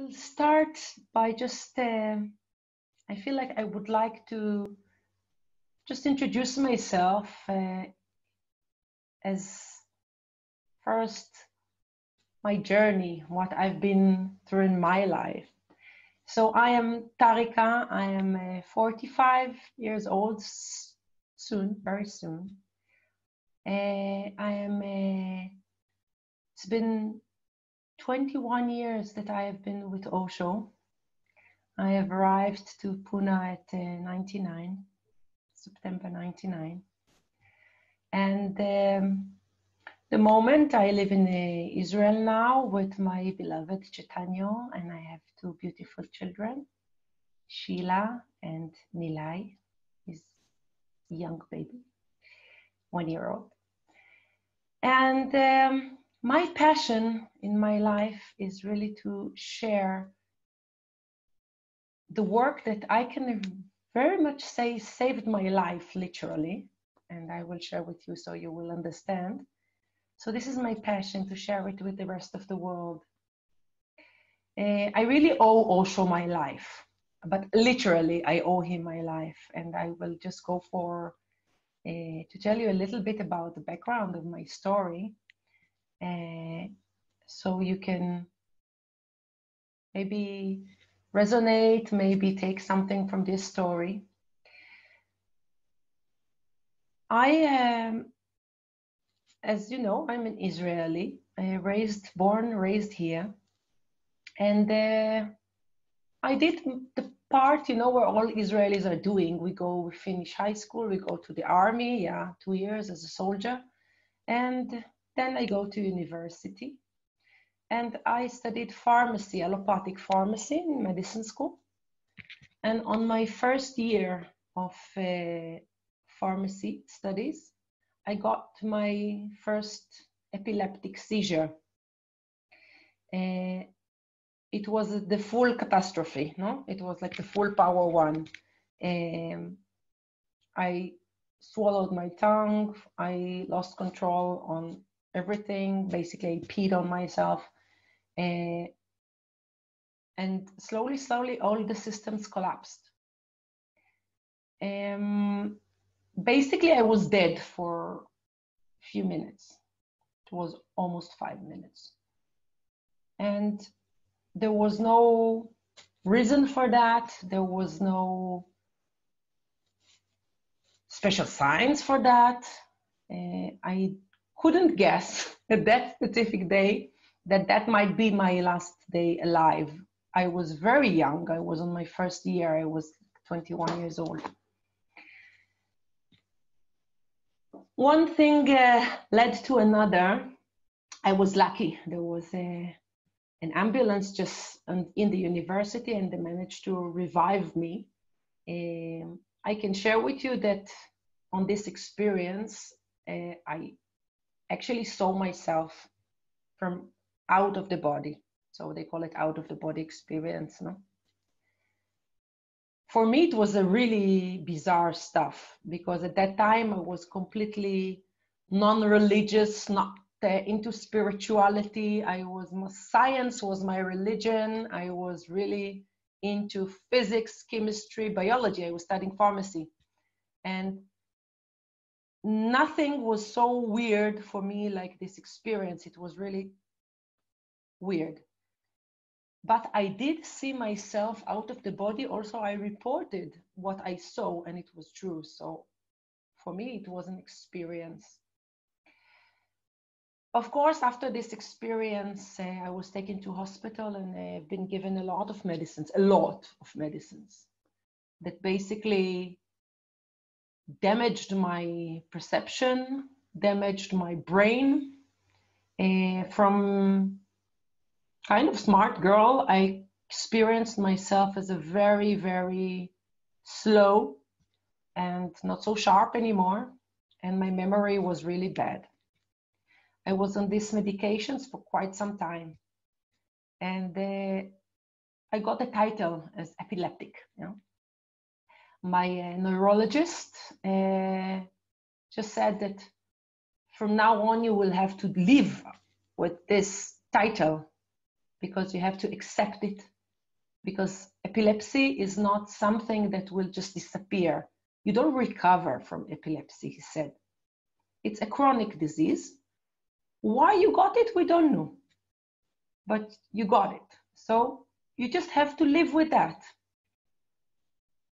will start by just, I feel like I would like to just introduce myself as first my journey, what I've been through in my life. So I am Tarika, I am 45 years old, soon, very soon. It's been 21 years that I have been with Osho. I have arrived to Pune at 99, September 99. And the moment I live in Israel now with my beloved Chaitanya, and I have two beautiful children, Sheila and Nilay, his young baby, 1-year-old. And my passion in my life is really to share the work that I can very much say saved my life, literally, and I will share with you so you will understand. So this is my passion, to share it with the rest of the world. I really owe Osho my life, but literally I owe him my life, and I will just go for to tell you a little bit about the background of my story, so you can maybe resonate, maybe take something from this story. I am, as you know, I'm an Israeli, born, raised here. And I did the part, where all Israelis are doing. We finish high school, we go to the army, 2 years as a soldier. And then I go to university. And I studied pharmacy, allopathic pharmacy in medicine school. And on my first year of pharmacy studies, I got my first epileptic seizure. It was the full catastrophe, no? It was like the full power one. I swallowed my tongue. I lost control on everything. Basically, I peed on myself. And slowly, all the systems collapsed. Basically, I was dead for a few minutes. It was almost 5 minutes. And there was no reason for that. There was no special signs for that. I couldn't guess at that specific day that might be my last day alive. I was very young. I was on my first year. I was 21 years old. One thing led to another. I was lucky. There was an ambulance just in the university, and they managed to revive me. I can share with you that on this experience, I actually saw myself from out of the body. So they call it out of the body experience, no? For me, it was a really bizarre stuff, because at that time I was completely non-religious, not into spirituality. Science was my religion. I was really into physics, chemistry, biology. I was studying pharmacy. And nothing was so weird for me like this experience. It was really weird. But I did see myself out of the body. Also, I reported what I saw, and it was true. So for me, it was an experience. Of course, after this experience, I was taken to hospital, and I've been given a lot of medicines that basically damaged my perception, damaged my brain. From kind of smart girl, I experienced myself as a very, very slow and not so sharp anymore. And my memory was really bad. I was on these medications for quite some time. And I got the title as epileptic. My neurologist just said that from now on you will have to live with this title, because you have to accept it because epilepsy is not something that will just disappear. You don't recover from epilepsy, he said. It's a chronic disease. Why you got it, we don't know, but you got it. So you just have to live with that.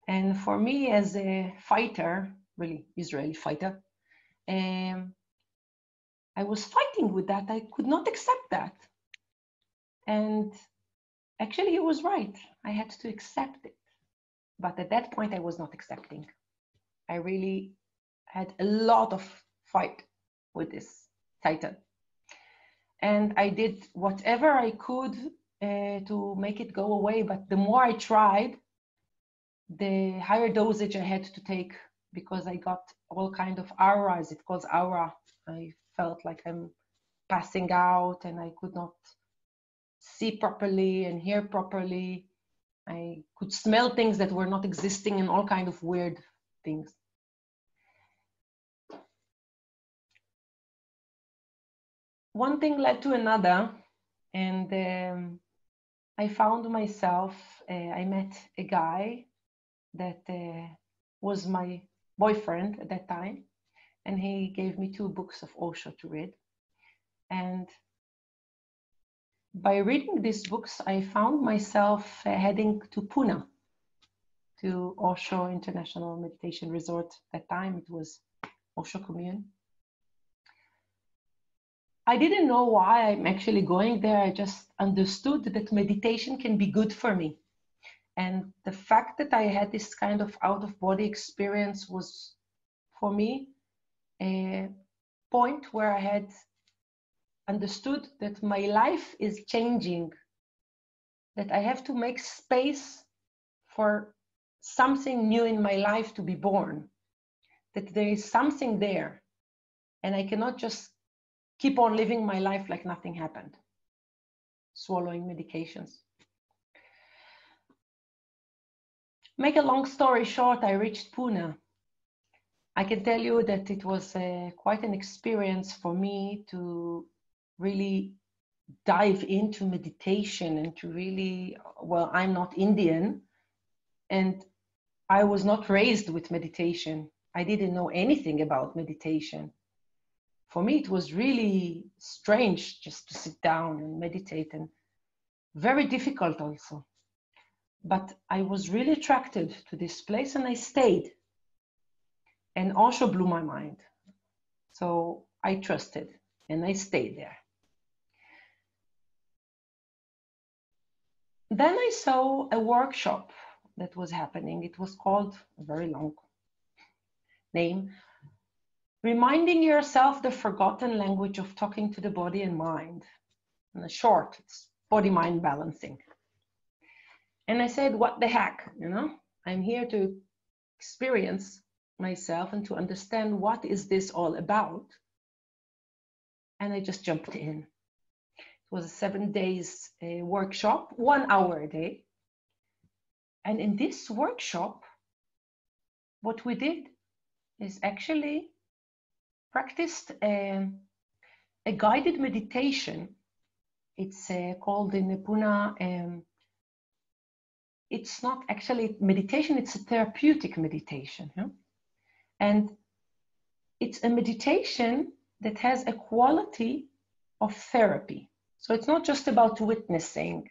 And for me as a fighter, really Israeli fighter, I was fighting with that. I could not accept that. And actually he was right. I had to accept it. But at that point I was not accepting. I really had a lot of fight with this titan. And I did whatever I could to make it go away. But the more I tried, the higher dosage I had to take, because I got all kind of auras. It calls aura. I felt like I'm passing out and I could not see properly and hear properly. I could smell things that were not existing and all kind of weird things. One thing led to another, and I found myself, I met a guy that was my boyfriend at that time, and he gave me 2 books of Osho to read. And by reading these books, I found myself heading to Pune, to Osho International Meditation Resort. At that time, it was Osho Commune. I didn't know why I'm actually going there. I just understood that meditation can be good for me. And the fact that I had this kind of out-of-body experience was, for me, a point where I had understood that my life is changing, that I have to make space for something new in my life to be born, that there is something there, and I cannot just keep on living my life like nothing happened, swallowing medications. Make a long story short, I reached Pune. I can tell you that it was quite an experience for me to really dive into meditation and to really, well, I'm not Indian and I was not raised with meditation. I didn't know anything about meditation. For me, it was really strange just to sit down and meditate, and very difficult also. But I was really attracted to this place and I stayed. And Osho blew my mind. So I trusted and I stayed there. Then I saw a workshop that was happening. It was called, a very long name, Reminding Yourself the Forgotten Language of Talking to the Body and Mind. In a short, it's body-mind balancing. And I said, what the heck, you know? I'm here to experience myself and to understand what is this all about. And I just jumped in. It was a 7 days workshop, 1 hour a day. And in this workshop, what we did is actually practiced a guided meditation. It's called in Pune, it's not actually meditation, it's a therapeutic meditation. Yeah? And it's a meditation that has a quality of therapy. So it's not just about witnessing,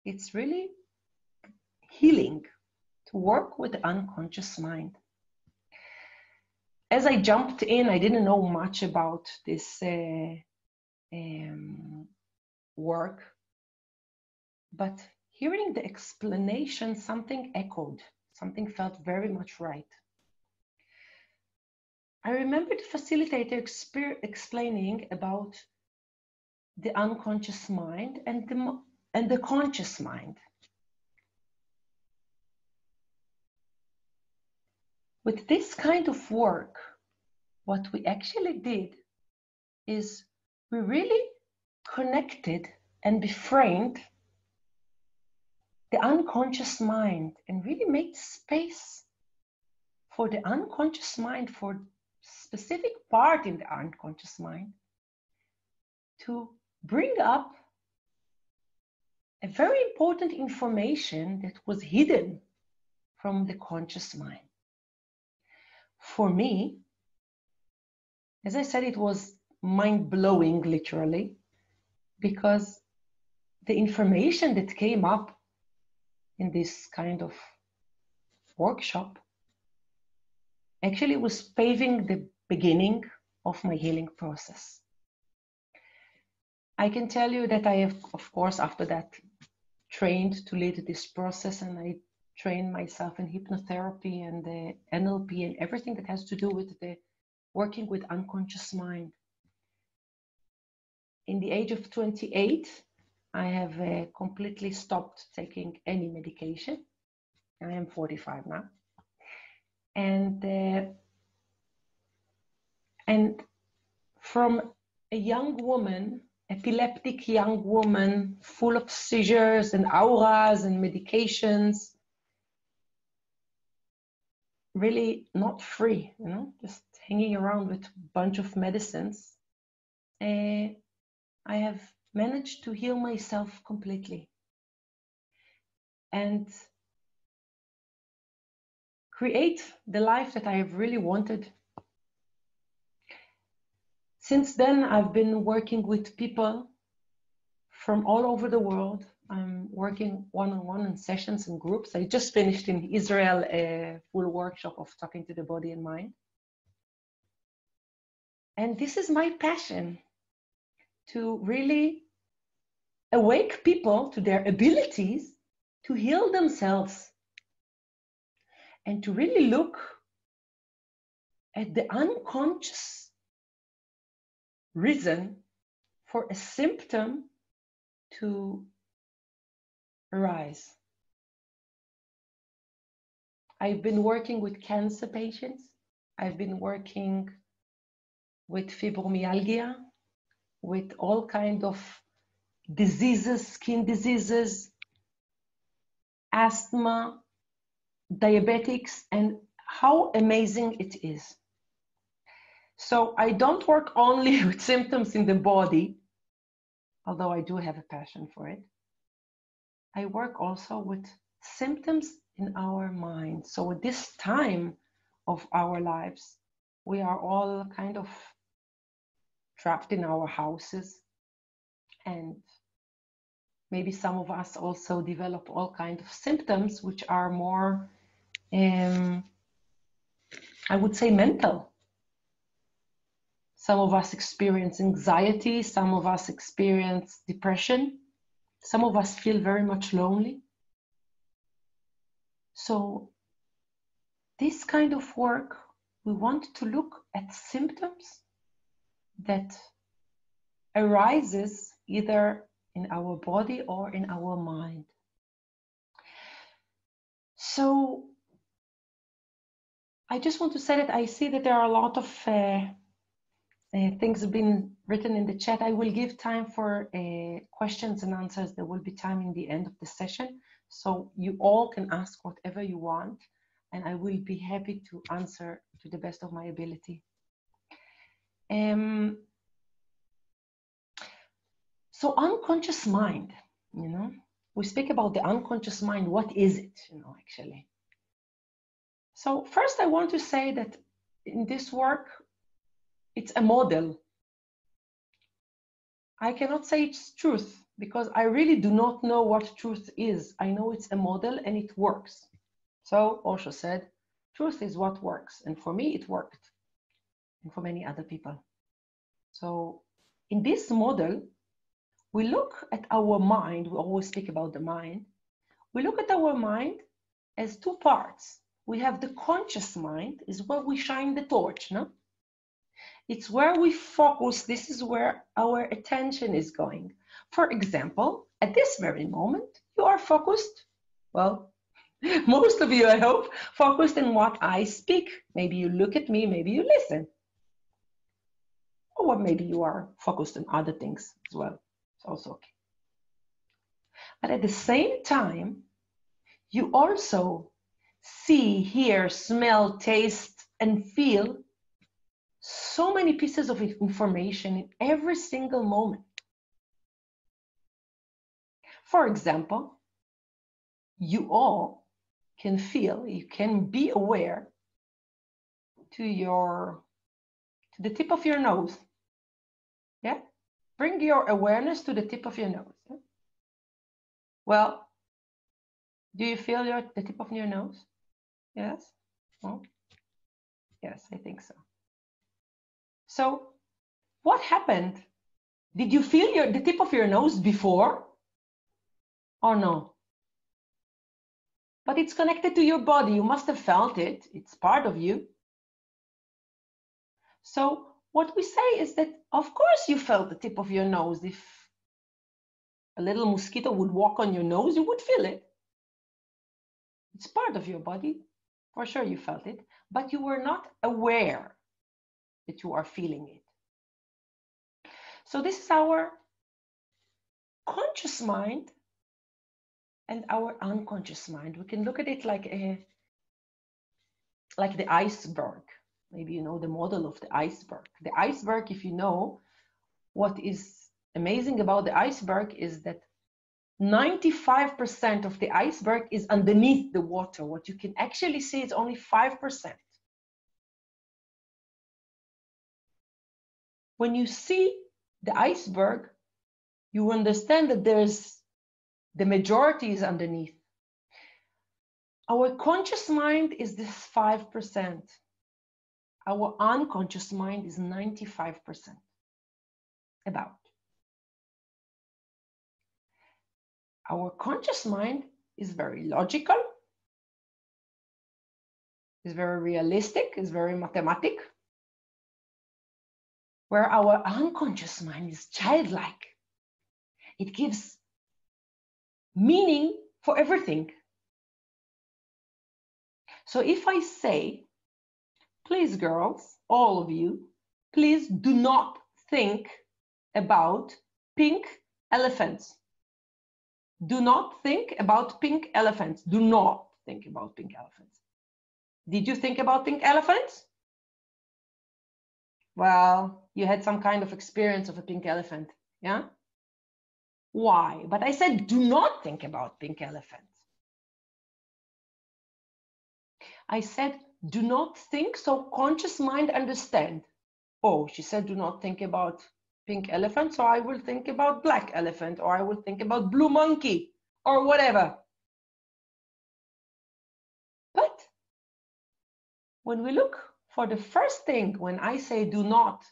it's really healing, to work with the unconscious mind. As I jumped in, I didn't know much about this work, but hearing the explanation, something echoed, something felt very much right. I remember the facilitator explaining about the unconscious mind and the conscious mind. With this kind of work, what we actually did is we really connected and befriended the unconscious mind and really made space for the unconscious mind, for specific part in the unconscious mind, to bring up a very important information that was hidden from the conscious mind. For me, as I said, it was mind-blowing, literally, because the information that came up in this kind of workshop actually was paving the beginning of my healing process. I can tell you that I have, of course, after that, trained to lead this process, and I trained myself in hypnotherapy and the NLP and everything that has to do with the working with unconscious mind. In the age of 28, I have completely stopped taking any medication. I am 45 now. And from a young woman, epileptic young woman, full of seizures and auras and medications, really not free, just hanging around with a bunch of medicines, I have managed to heal myself completely and create the life that I have really wanted. Since then, I've been working with people from all over the world. I'm working one-on-one in sessions and groups. I just finished in Israel a full workshop of talking to the body and mind. And this is my passion, to really awake people to their abilities to heal themselves and to really look at the unconscious reason for a symptom to arise. I've been working with cancer patients. I've been working with fibromyalgia, with all kinds of diseases, skin diseases, asthma, diabetics, and how amazing it is. So I don't work only with symptoms in the body, although I do have a passion for it. I work also with symptoms in our mind. So at this time of our lives, we are all kind of trapped in our houses, and maybe some of us also develop all kinds of symptoms which are more, I would say, mental. Some of us experience anxiety, some of us experience depression, some of us feel very much lonely. So this kind of work, we want to look at symptoms that arises either in our body or in our mind. So I just want to say that I see that there are a lot of things have been written in the chat. I will give time for questions and answers. There will be time in the end of the session. So you all can ask whatever you want, and I will be happy to answer to the best of my ability. So unconscious mind, we speak about the unconscious mind. What is it, actually? So first I want to say that in this work, it's a model. I cannot say it's truth because I really do not know what truth is. I know it's a model and it works. So Osho said, truth is what works. And for me, it worked. And for many other people. So in this model, we look at our mind. We always speak about the mind. We look at our mind as two parts. We have the conscious mind, is where we shine the torch, no? It's where we focus. This is where our attention is going. For example, at this very moment, you are focused, well, most of you, I hope, focused on what I speak. Maybe you look at me, maybe you listen. Or maybe you are focused on other things as well. It's also okay. But at the same time, you also see, hear, smell, taste, and feel so many pieces of information in every single moment. For example, you all can feel, you can be aware to the tip of your nose. Yeah? Bring your awareness to the tip of your nose. Yeah? Well, do you feel the tip of your nose? Yes? Well, yes, I think so. So, what happened? Did you feel the tip of your nose before? Or no? But it's connected to your body. You must have felt it. It's part of you. So what we say is that, of course, you felt the tip of your nose. If a little mosquito would walk on your nose, you would feel it. It's part of your body. For sure you felt it, but you were not aware that you are feeling it. So this is our conscious mind and our unconscious mind. We can look at it like the iceberg. Maybe you know the model of the iceberg. The iceberg, if you know, what is amazing about the iceberg is that 95% of the iceberg is underneath the water. What you can actually see is only 5%. When you see the iceberg, you understand that the majority is underneath. Our conscious mind is this 5%. Our unconscious mind is 95%. About. Our conscious mind is very logical, is very realistic, is very mathematic, where our unconscious mind is childlike. It gives meaning for everything. So if I say, please girls, all of you, please do not think about pink elephants. Do not think about pink elephants. Do not think about pink elephants. Did you think about pink elephants? Well, you had some kind of experience of a pink elephant, yeah? Why? But I said, do not think about pink elephants. I said, do not think, so conscious mind understand. Oh, she said, do not think about pink elephant, so I will think about black elephant, or I will think about blue monkey, or whatever. But when we look for the first thing, when I say do not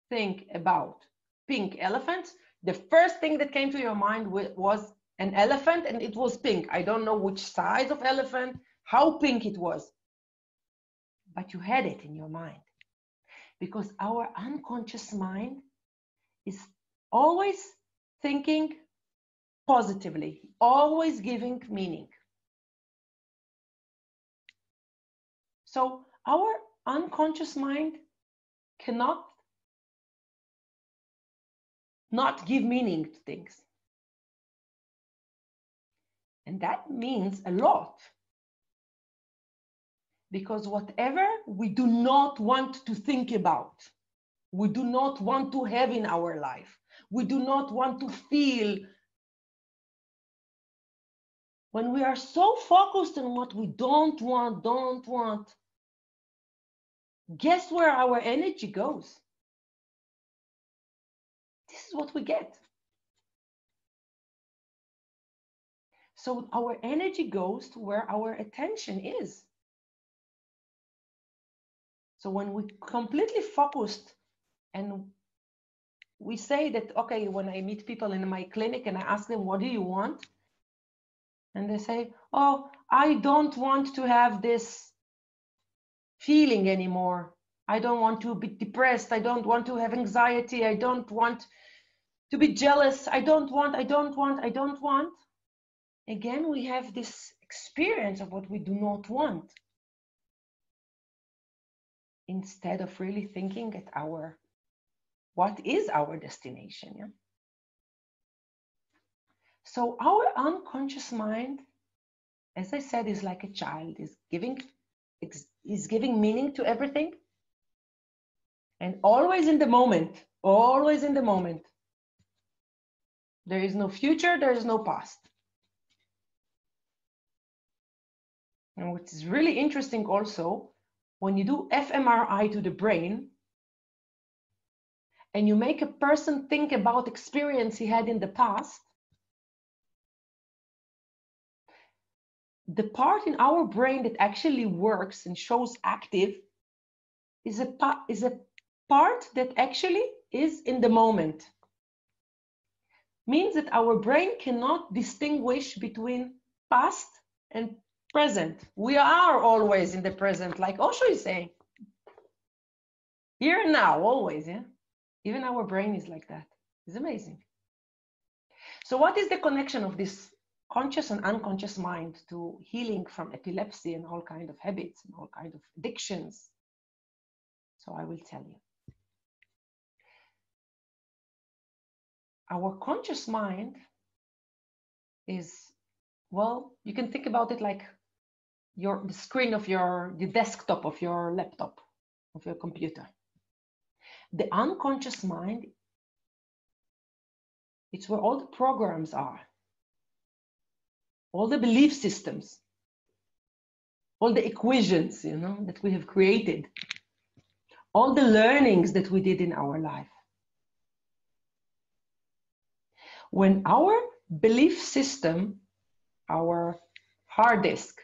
think about pink elephants, the first thing that came to your mind was an elephant, and it was pink. I don't know which size of elephant, how pink it was, but you had it in your mind. Because our unconscious mind is always thinking positively, always giving meaning. So our unconscious mind cannot not give meaning to things. And that means a lot. Because whatever we do not want to think about, we do not want to have in our life, we do not want to feel, when we are so focused on what we don't want, guess where our energy goes? This is what we get. So our energy goes to where our attention is. So when we completely focused and we say that, okay, when I meet people in my clinic and I ask them, what do you want? And they say, oh, I don't want to have this feeling anymore. I don't want to be depressed. I don't want to have anxiety. I don't want to be jealous. I don't want. Again, we have this experience of what we do not want, instead of really thinking at what is our destination. Yeah? So our unconscious mind, as I said, is like a child, is giving meaning to everything, and always in the moment, always in the moment. There is no future, there is no past. And what is really interesting also, when you do fMRI to the brain, and you make a person think about experience he had in the past, the part in our brain that actually works and shows active is a part that actually is in the moment. Means that our brain cannot distinguish between past and present. We are always in the present, like Osho is saying. Here and now, always, yeah? Even our brain is like that. It's amazing. So what is the connection of this conscious and unconscious mind to healing from epilepsy and all kinds of habits and all kinds of addictions? So I will tell you. Our conscious mind is, well, you can think about it like the screen of the desktop of your laptop, of your computer. The unconscious mind, it's where all the programs are, all the belief systems, all the equations, that we have created, all the learnings that we did in our life. When our belief system, our hard disk,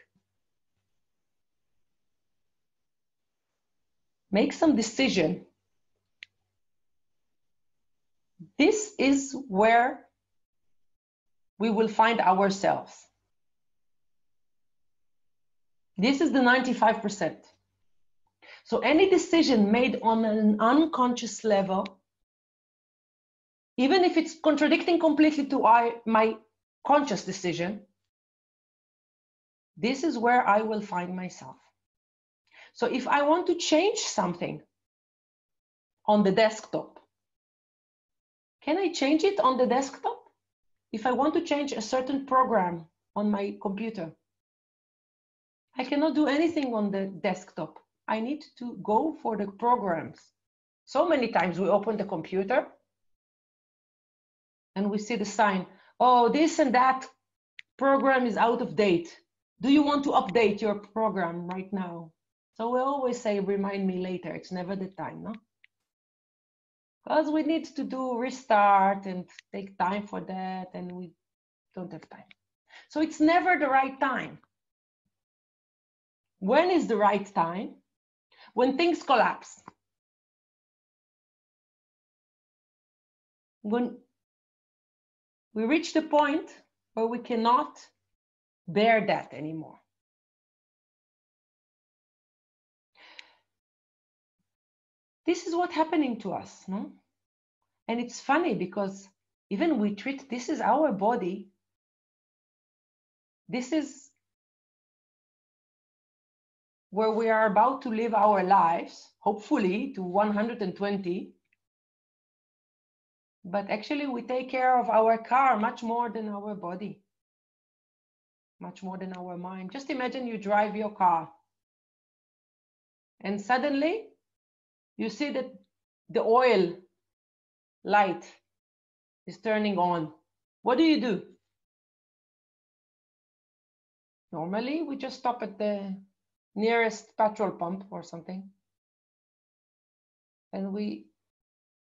makes some decision, this is where we will find ourselves. This is the 95%. So any decision made on an unconscious level, even if it's contradicting completely to my conscious decision, this is where I will find myself. So if I want to change something on the desktop, can I change it on the desktop? If I want to change a certain program on my computer, I cannot do anything on the desktop. I need to go for the programs. So many times we open the computer and we see the sign, oh, this and that program is out of date. Do you want to update your program right now? So we always say, remind me later. It's never the time, no? Because we need to do restart and take time for that, and we don't have time. So it's never the right time. When is the right time? When things collapse. When we reach the point where we cannot bear that anymore. This is what's happening to us, no? And it's funny because even we treat, this is our body. This is where we are about to live our lives, hopefully to 120. But actually we take care of our car much more than our body, much more than our mind. Just imagine you drive your car and suddenly you see that the oil light is turning on. What do? Normally we just stop at the nearest petrol pump or something and we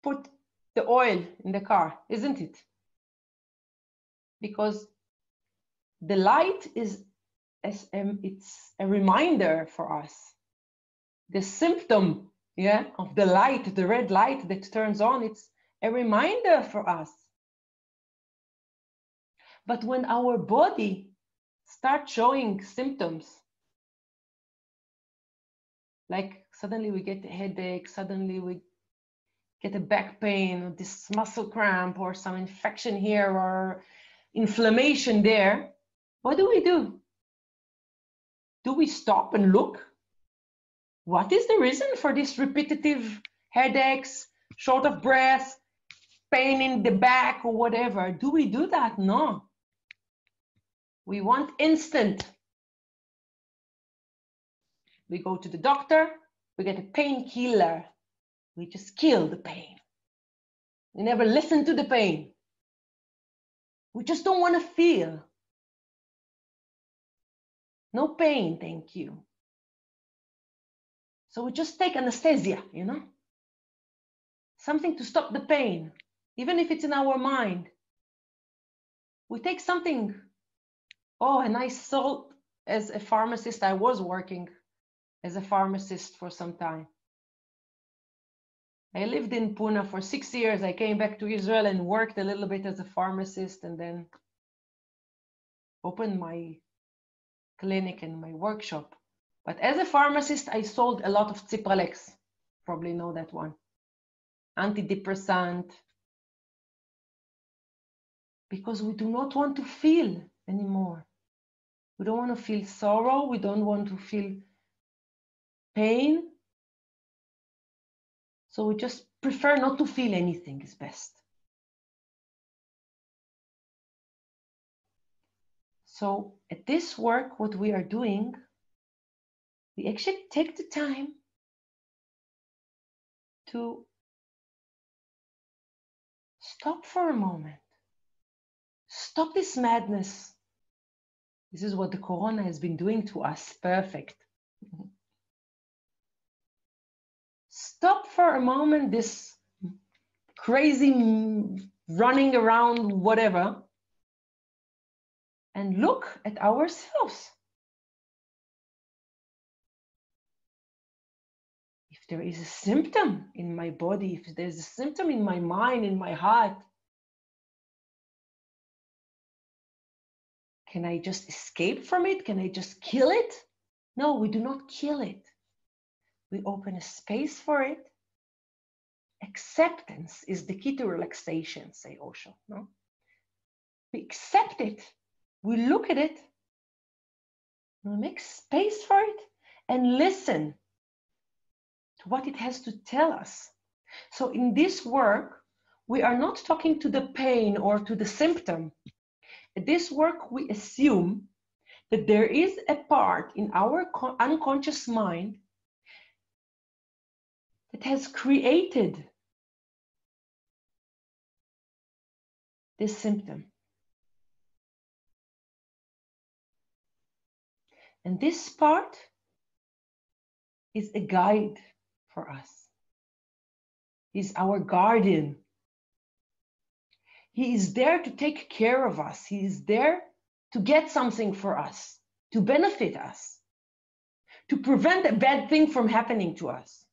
put the oil in the car, isn't it? Because the light is it's a reminder for us. The symptom, of the light, the red light that turns on, it's a reminder for us. But when our body starts showing symptoms, like suddenly we get a headache, suddenly we get a back pain, or this muscle cramp, or some infection here, or inflammation there, what do? Do we stop and look? What is the reason for this repetitive headaches, short of breath, pain in the back, or whatever? Do we do that? No. We want instant. We go to the doctor, we get a painkiller. We just kill the pain. We never listen to the pain. We just don't want to feel. No pain, thank you. So we just take anesthesia, you know? Something to stop the pain, even if it's in our mind. We take something. Oh, and I saw, as a pharmacist, I was working as a pharmacist for some time. I lived in Pune for 6 years. I came back to Israel and worked a little bit as a pharmacist, and then opened my clinic and my workshop. But as a pharmacist, I sold a lot of Cipralex. Probably know that one. Antidepressant. Because we do not want to feel anymore. We don't want to feel sorrow. We don't want to feel pain. So we just prefer not to feel anything is best. So at this work, what we are doing, we actually take the time to stop for a moment. Stop this madness. This is what the corona has been doing to us. Perfect. Stop for a moment this crazy running around, whatever, and look at ourselves. If there is a symptom in my body, if there's a symptom in my mind, in my heart, can I just escape from it? Can I just kill it? No, we do not kill it. We open a space for it. Acceptance is the key to relaxation, say Osho. No? We accept it. We look at it. We make space for it and listen to what it has to tell us. So in this work, we are not talking to the pain or to the symptom. At this work, we assume that there is a part in our unconscious mind that has created this symptom. And this part is a guide for us. He's our guardian. He is there to take care of us. He is there to get something for us, to benefit us, to prevent a bad thing from happening to us.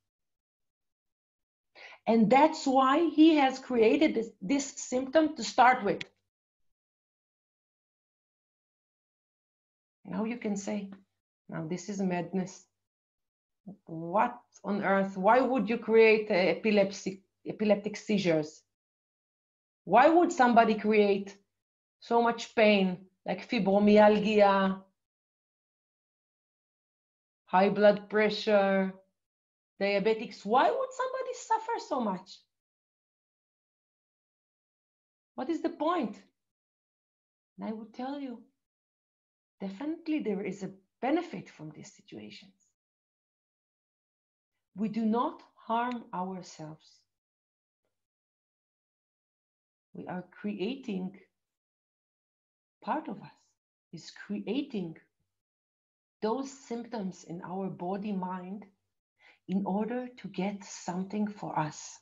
And that's why he has created this symptom to start with. Now you can say, now this is madness. What on earth? Why would you create epileptic seizures? Why would somebody create so much pain, like fibromyalgia, high blood pressure, diabetics? Why would somebody suffer so much? What is the point? And I would tell you, definitely there is a benefit from these situations. We do not harm ourselves. We are creating, part of us is creating those symptoms in our body, mind, in order to get something for us,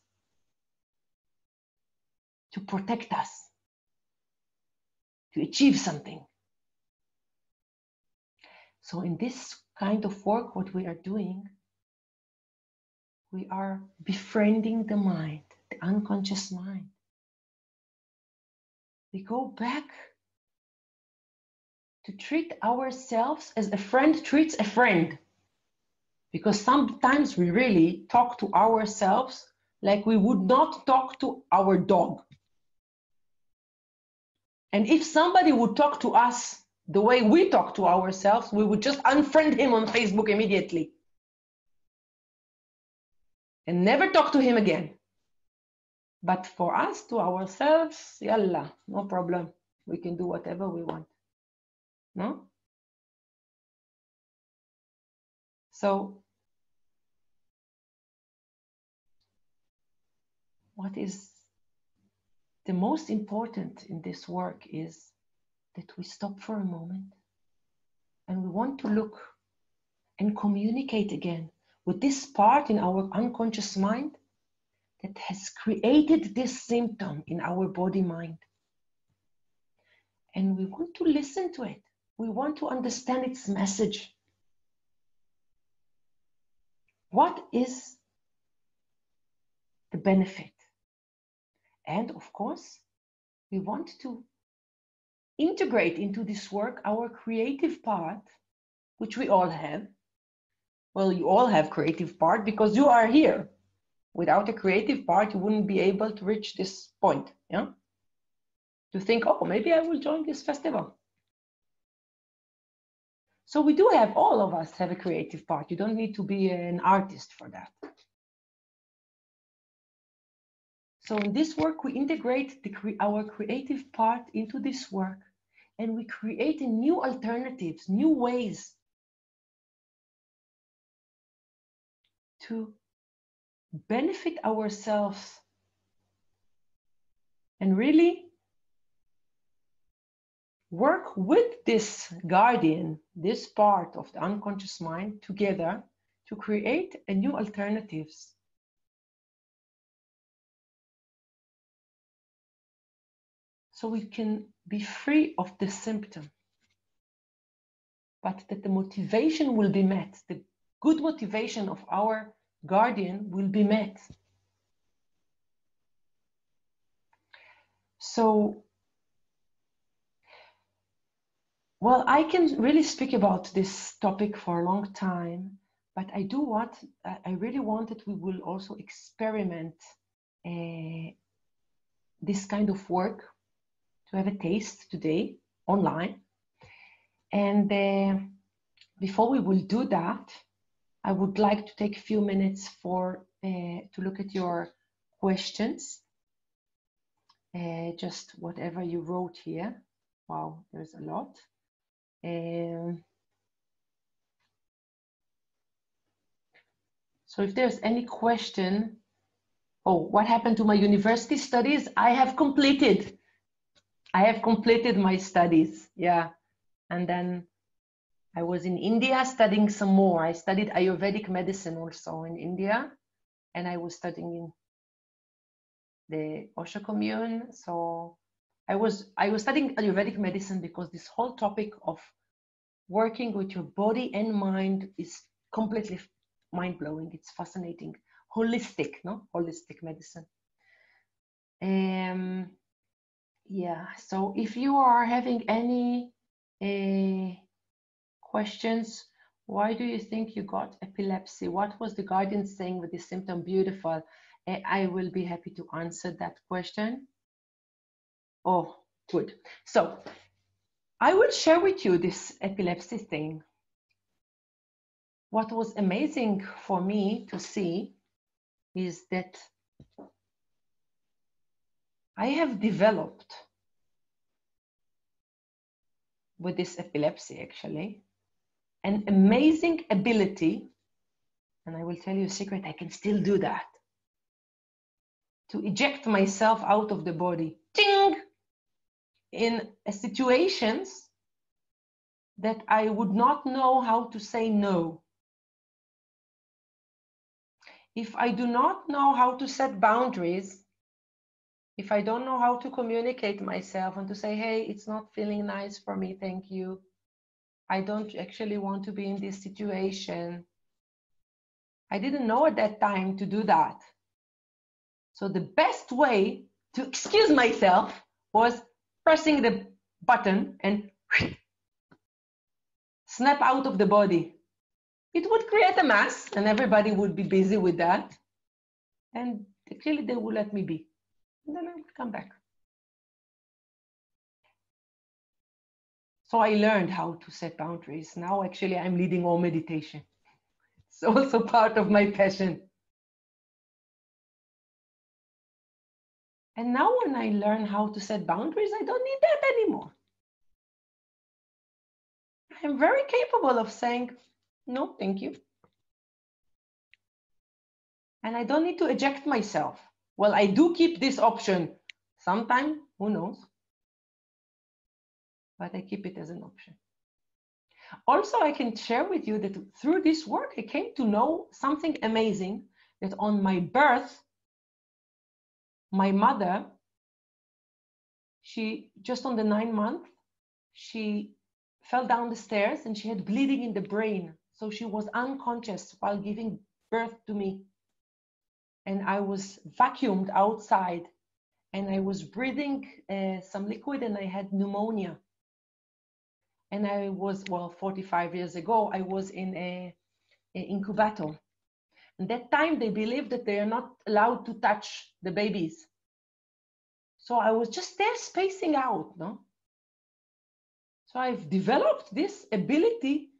to protect us, to achieve something. So in this kind of work, what we are doing, we are befriending the mind, the unconscious mind. We go back to treat ourselves as a friend treats a friend. Because sometimes we really talk to ourselves like we would not talk to our dog. And if somebody would talk to us the way we talk to ourselves, we would just unfriend him on Facebook immediately. And never talk to him again. But for us, to ourselves, yalla, no problem. We can do whatever we want. No? So, what is the most important in this work is that we stop for a moment and we want to look and communicate again with this part in our unconscious mind that has created this symptom in our body mind. And we want to listen to it. We want to understand its message. What is the benefit? And of course, we want to integrate into this work our creative part, which we all have. Well, you all have creative part because you are here. Without a creative part, you wouldn't be able to reach this point, yeah? To think, oh, maybe I will join this festival. So we do have, all of us have a creative part. You don't need to be an artist for that. So in this work, we integrate our creative part into this work, and we create new alternatives, new ways to benefit ourselves and really work with this guardian, this part of the unconscious mind, together to create a new alternatives. So we can be free of the symptom, but that the motivation will be met. The good motivation of our guardian will be met. So, well, I can really speak about this topic for a long time, but I really want that we will also experiment this kind of work, to have a taste today online. And before we will do that, I would like to take a few minutes to look at your questions. Just whatever you wrote here. Wow, there's a lot. So if there's any question, oh, what happened to my university studies? I have completed my studies, yeah. And then I was in India studying some more. I studied Ayurvedic medicine also in India, and I was studying in the Osho commune. So I was studying Ayurvedic medicine because this whole topic of working with your body and mind is completely mind-blowing. It's fascinating. Holistic, no? Holistic medicine. Yeah, so if you are having any questions, why do you think you got epilepsy? What was the guardian saying with this symptom? Beautiful. I will be happy to answer that question. Oh, good. So I will share with you this epilepsy thing. What was amazing for me to see is that I have developed with this epilepsy actually an amazing ability, and I will tell you a secret, I can still do that, to eject myself out of the body, ting, in situations that I would not know how to say no. If I do not know how to set boundaries, if I don't know how to communicate myself and to say, hey, it's not feeling nice for me, thank you. I don't actually want to be in this situation. I didn't know at that time to do that. So the best way to excuse myself was pressing the button and snap out of the body. It would create a mess and everybody would be busy with that. And actually they would let me be. And then I would come back. So I learned how to set boundaries. Now actually I'm leading all meditation. It's also part of my passion. And now when I learn how to set boundaries, I don't need that anymore. I'm very capable of saying, no, thank you. And I don't need to eject myself. Well, I do keep this option. Sometime, who knows? But I keep it as an option. Also, I can share with you that through this work, I came to know something amazing, that on my birth, my mother, she, just on the 9th month, she fell down the stairs and she had bleeding in the brain. So she was unconscious while giving birth to me. And I was vacuumed outside and I was breathing some liquid and I had pneumonia. And I was, well, 45 years ago, I was in an incubator. And that time they believed that they are not allowed to touch the babies. So I was just there spacing out, no? So I've developed this ability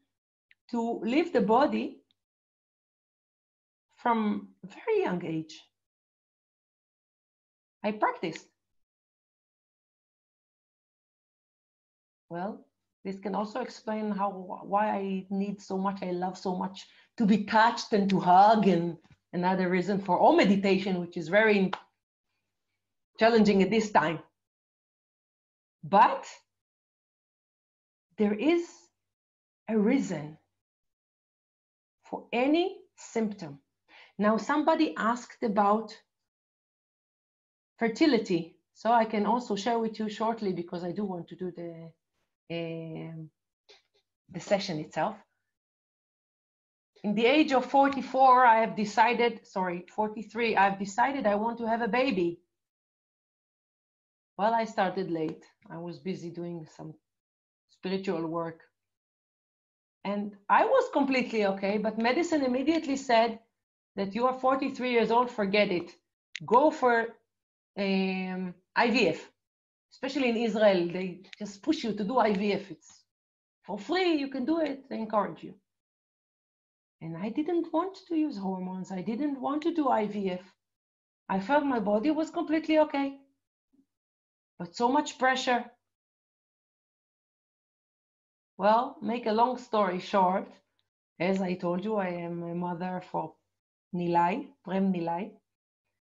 to leave the body from a very young age. I practiced. Well, this can also explain why I need so much, I love so much to be touched and to hug, and another reason for all meditation, which is very challenging at this time. But there is a reason for any symptom. Now, somebody asked about fertility. So I can also share with you shortly, because I do want to do the session itself. In the age of 44, I have decided, 43, I've decided I want to have a baby. Well, I started late. I was busy doing some spiritual work. And I was completely okay, but medicine immediately said that you are 43 years old, forget it. Go for IVF. Especially in Israel, they just push you to do IVF. It's for free, you can do it, they encourage you. And I didn't want to use hormones. I didn't want to do IVF. I felt my body was completely okay. But so much pressure. Well, make a long story short, as I told you, I am a mother for Nilay, Prem Nilay.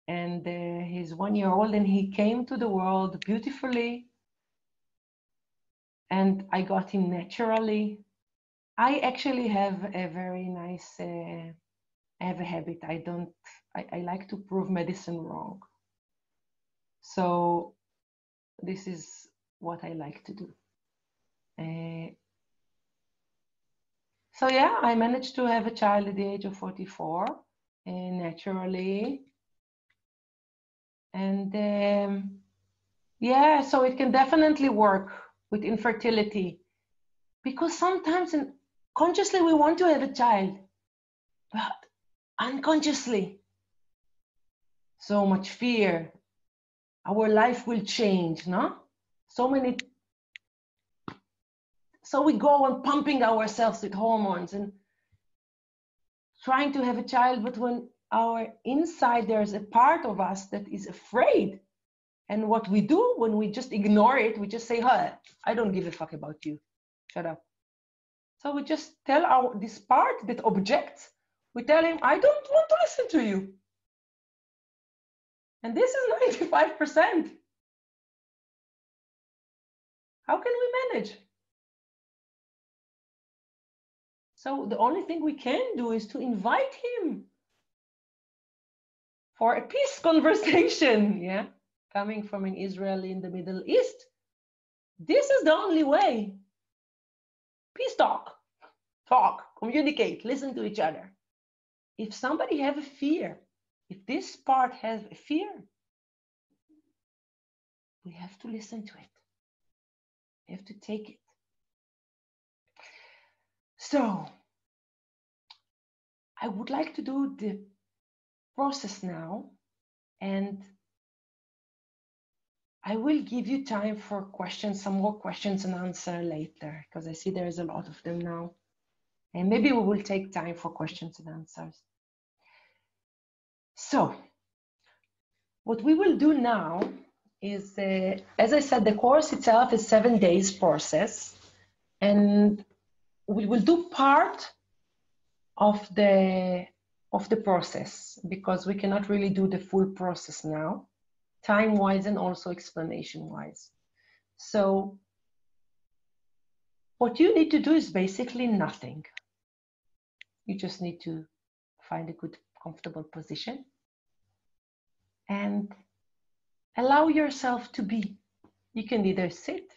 And he's 1 year old and he came to the world beautifully. And I got him naturally. I actually have a very nice, I have a habit. I like to prove medicine wrong. So this is what I like to do. So yeah, I managed to have a child at the age of 44, naturally. And yeah, so it can definitely work with infertility, because sometimes consciously we want to have a child, but unconsciously, so much fear, our life will change, no? So we go on pumping ourselves with hormones and trying to have a child, but when our inside there's a part of us that is afraid, and what we do when we just ignore it, we just say, "Huh, I don't give a fuck about you, shut up." So we just tell this part that objects, we tell him, "I don't want to listen to you." And this is 95%. How can we manage? So the only thing we can do is to invite him for a peace conversation, yeah? Coming from an Israeli in the Middle East, this is the only way. Peace talk, communicate, listen to each other. If somebody have a fear, if this part has a fear, we have to listen to it. We have to take it. So I would like to do the process now, and I will give you time for questions, some more questions and answer later, because I see there's a lot of them now. And maybe we will take time for questions and answers. So what we will do now is, as I said, the course itself is 7 days process, and we will do part of the process because we cannot really do the full process now time-wise and also explanation-wise. So what you need to do is basically nothing. You just need to find a good, comfortable position and allow yourself to be. You can either sit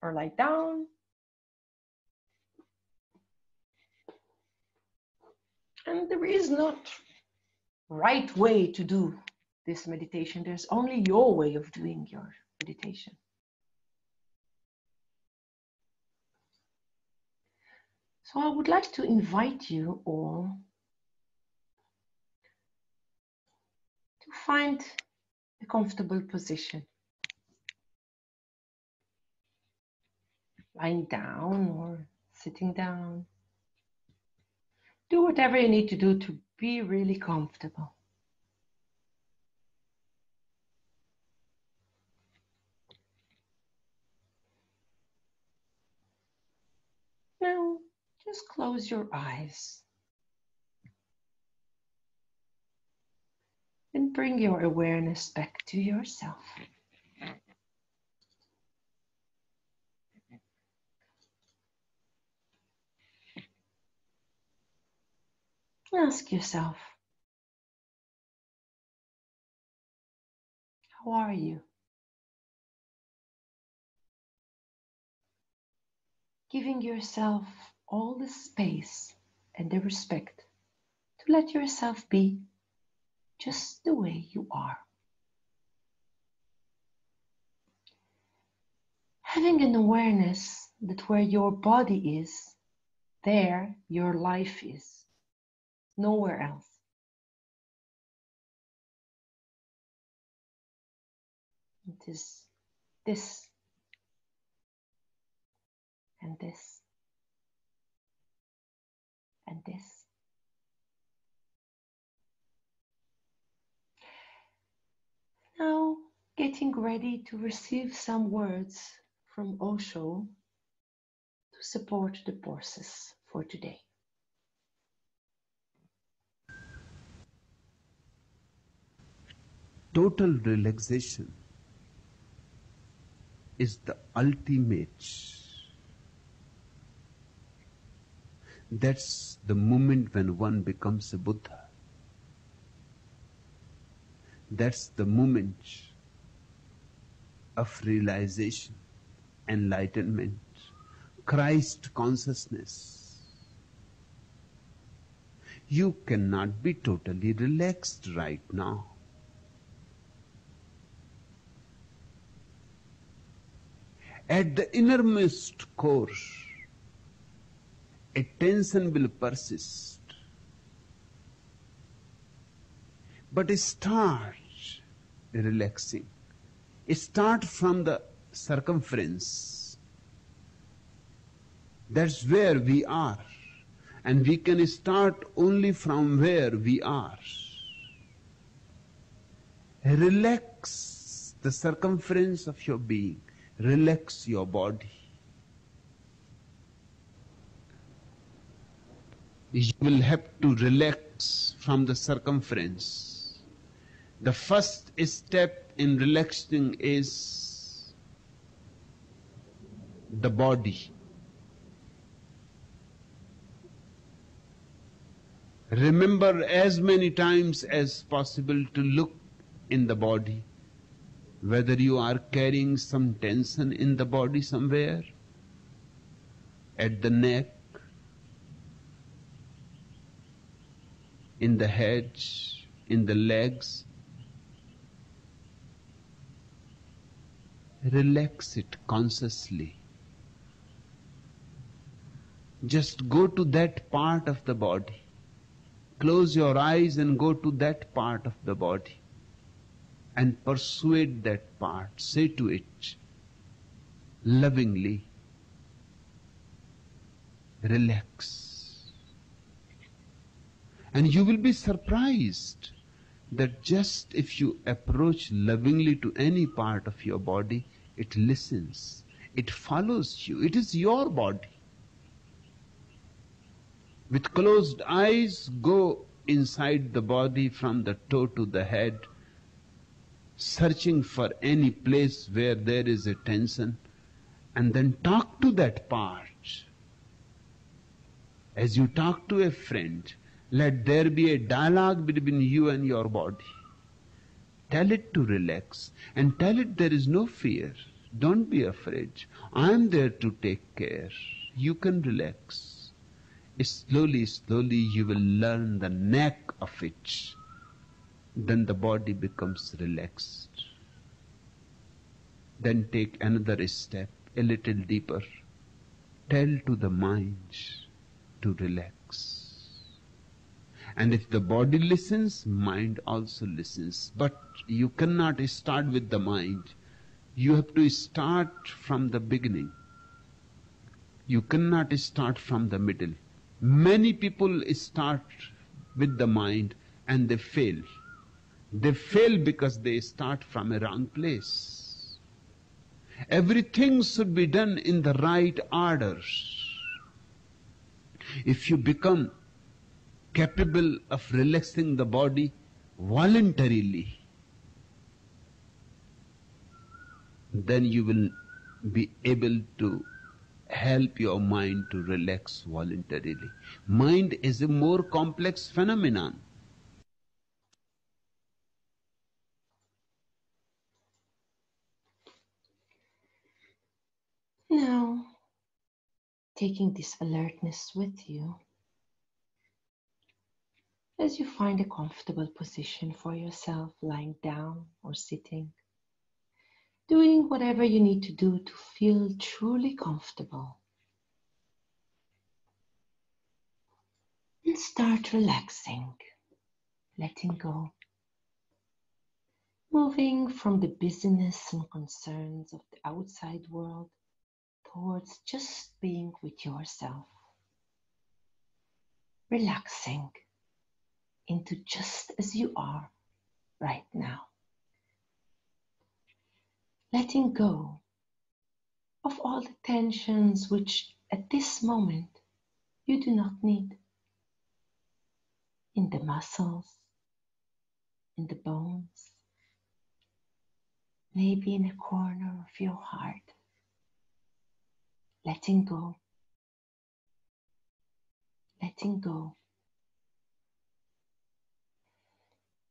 or lie down. And there is not right way to do this meditation. There's only your way of doing your meditation. So I would like to invite you all to find a comfortable position. Lying down or sitting down. Do whatever you need to do to be really comfortable. Now, just close your eyes and bring your awareness back to yourself. Ask yourself, how are you? Giving yourself all the space and the respect to let yourself be just the way you are. Having an awareness that where your body is, there your life is, nowhere else. It is this and this and this. Now, getting ready to receive some words from Osho to support the process for today. Total relaxation is the ultimate. That's the moment when one becomes a Buddha. That's the moment of realization, enlightenment, Christ consciousness. You cannot be totally relaxed right now. At the innermost core, a tension will persist. But start relaxing. Start from the circumference. That's where we are. And we can start only from where we are. Relax the circumference of your being. Relax your body. You will have to relax from the circumference. The first step in relaxing is the body. Remember as many times as possible to look in the body, whether you are carrying some tension in the body somewhere, at the neck, in the head, in the legs. Relax it consciously. Just go to that part of the body. Close your eyes and go to that part of the body and persuade that part. Say to it lovingly, relax. And you will be surprised that just if you approach lovingly to any part of your body, it listens, it follows you. It is your body. With closed eyes, go inside the body from the toe to the head. searching for any place where there is a tension, and then talk to that part. As you talk to a friend, let there be a dialogue between you and your body. Tell it to relax and tell it there is no fear. Don't be afraid. I am there to take care. You can relax. Slowly, slowly you will learn the knack of it. Then the body becomes relaxed. Then take another step, a little deeper. Tell to the mind to relax. And if the body listens, mind also listens. But you cannot start with the mind. You have to start from the beginning. You cannot start from the middle. Many people start with the mind and they fail. They fail because they start from a wrong place. Everything should be done in the right order. If you become capable of relaxing the body voluntarily, then you will be able to help your mind to relax voluntarily. Mind is a more complex phenomenon. Now, taking this alertness with you, as you find a comfortable position for yourself, lying down or sitting, doing whatever you need to do to feel truly comfortable. And start relaxing, letting go, moving from the busyness and concerns of the outside world towards just being with yourself. Relaxing into just as you are right now. Letting go of all the tensions which at this moment you do not need. In the muscles, in the bones, maybe in a corner of your heart. Letting go, letting go.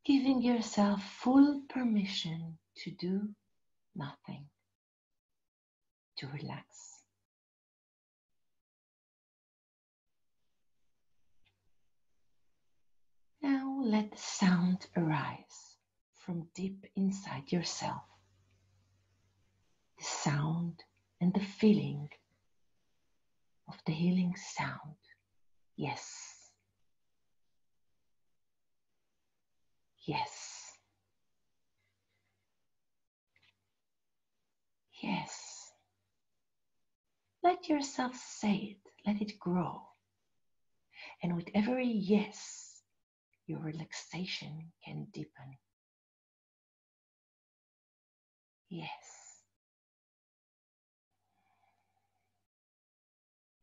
Giving yourself full permission to do nothing, to relax. Now let the sound arise from deep inside yourself. The sound and the feeling of the healing sound. Yes. Yes. Yes. Let yourself say it. Let it grow. And with every yes, your relaxation can deepen. Yes.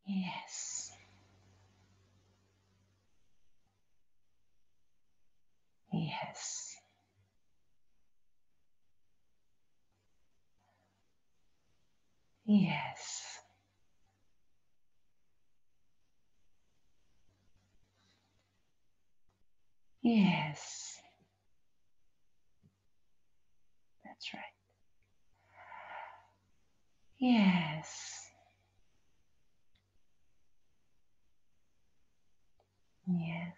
Yes. Yes. Yes. Yes. That's right. Yes. Yes.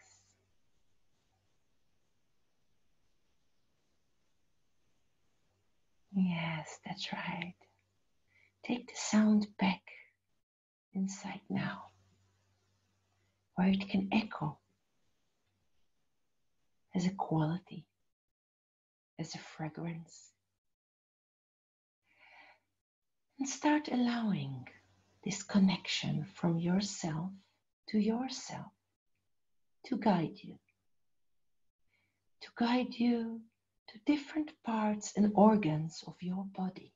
Yes, that's right. Take the sound back inside now, where it can echo as a quality, as a fragrance. And start allowing this connection from yourself to yourself to guide you to different parts and organs of your body,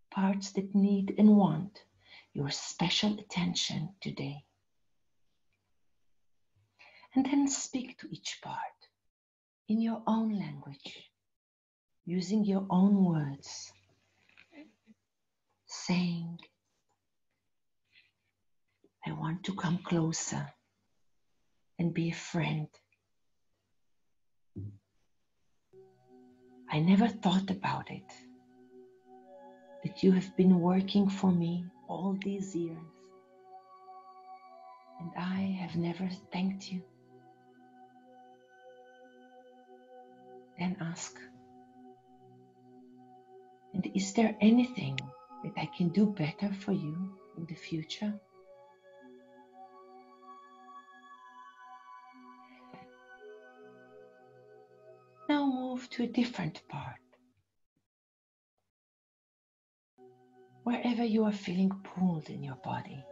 parts that need and want your special attention today. And then speak to each part in your own language. using your own words, saying, I want to come closer and be a friend. I never thought about it, that you have been working for me all these years, and I have never thanked you. Then ask, and is there anything that I can do better for you in the future? Now move to a different part. Wherever you are feeling pulled in your body,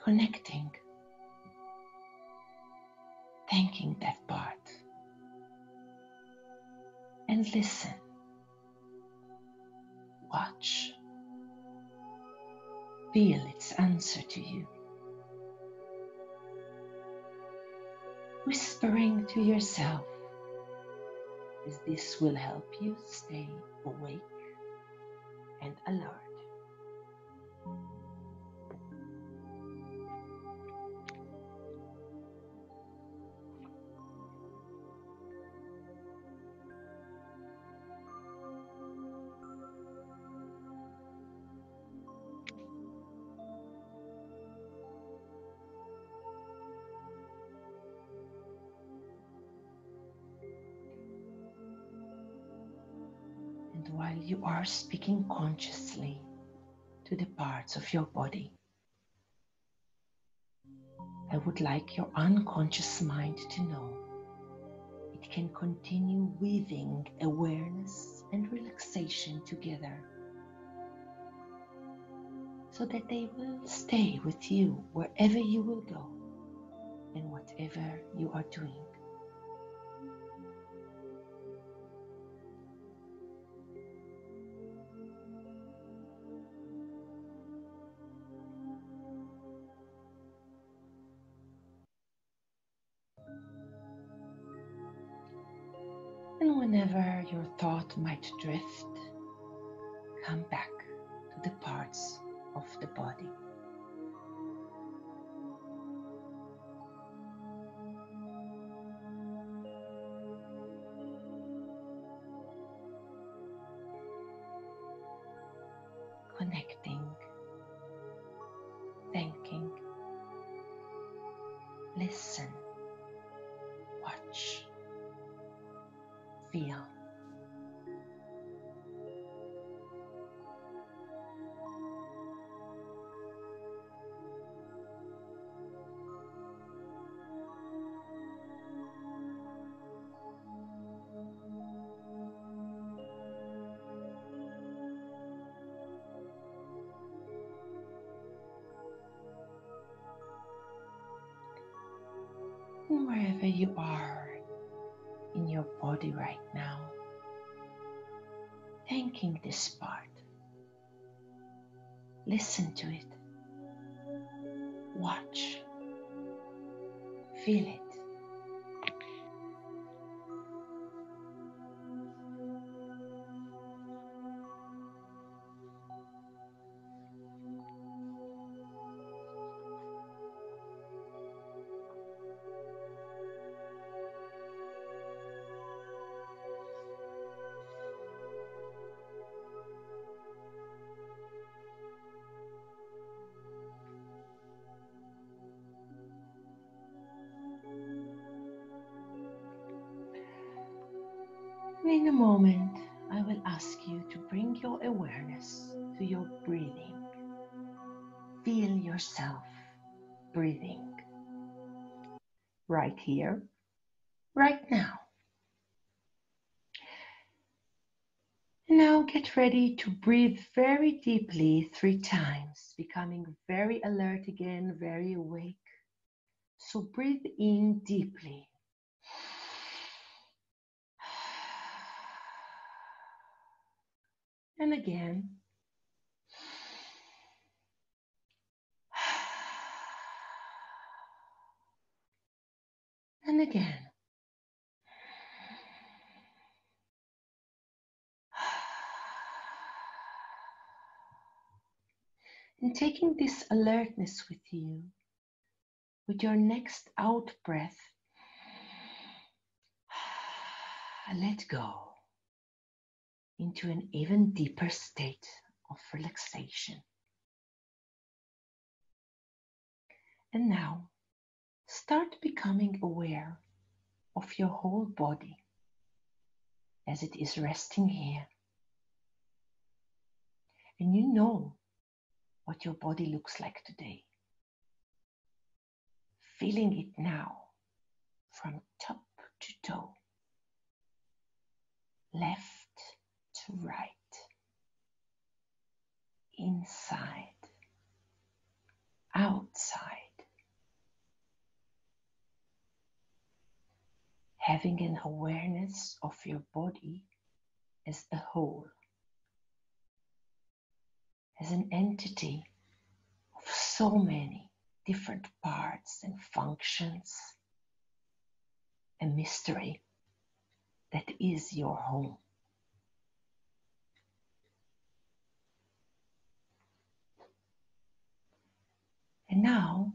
connecting, thanking that part, and listen, watch, feel its answer to you, whispering to yourself, as this will help you stay awake and alert. And while you are speaking consciously to the parts of your body, I would like your unconscious mind to know it can continue weaving awareness and relaxation together so that they will stay with you wherever you will go and whatever you are doing. And whenever your thought might drift, come back to the parts of the body. Connecting, thanking, listen, watch, feel. And wherever you are in your body right now, thanking this part. Listen to it. Watch. Feel it. And in a moment, I will ask you to bring your awareness to your breathing. Feel yourself breathing right here, right now. And now get ready to breathe very deeply 3 times, becoming very alert again, very awake. So breathe in deeply. And again. And again. And taking this alertness with you, with your next out breath, let go into an even deeper state of relaxation. And now, start becoming aware of your whole body as it is resting here. And you know what your body looks like today. Feeling it now from top to toe, left to right, inside, outside. Having an awareness of your body as a whole, as an entity of so many different parts and functions, a mystery that is your home. And now,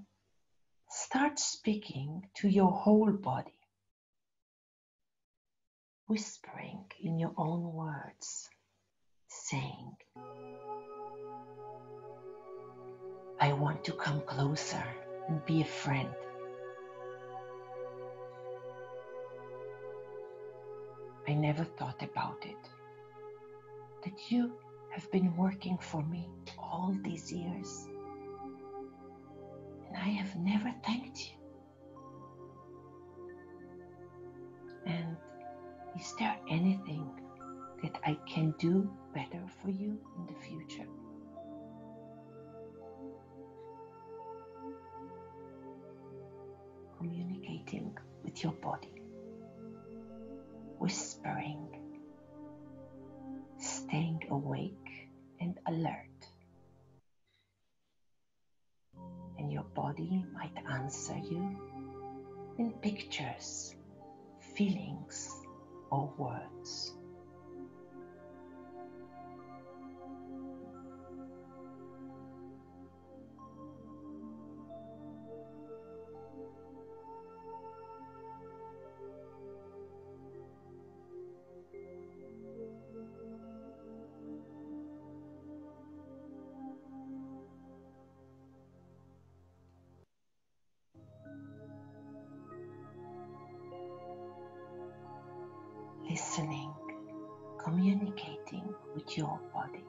start speaking to your whole body, whispering in your own words, saying, I want to come closer and be a friend. I never thought about it, that you have been working for me all these years, and I have never thanked you. And is there anything that I can do better for you in the future? Communicating with your body, whispering, staying awake and alert. And your body might answer you in pictures, feelings, or words. Listening, communicating with your body.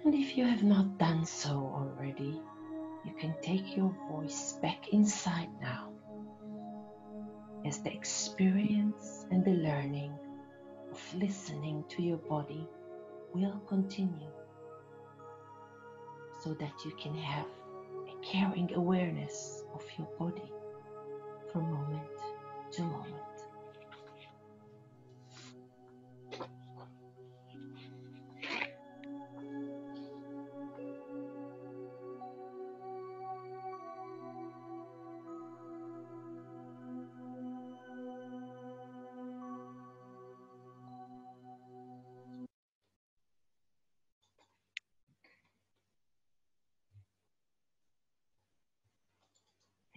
And if you have not done so already, you can take your voice back inside now, as the experience and the learning of listening to your body will continue, so that you can have a caring awareness of your body from moment to moment.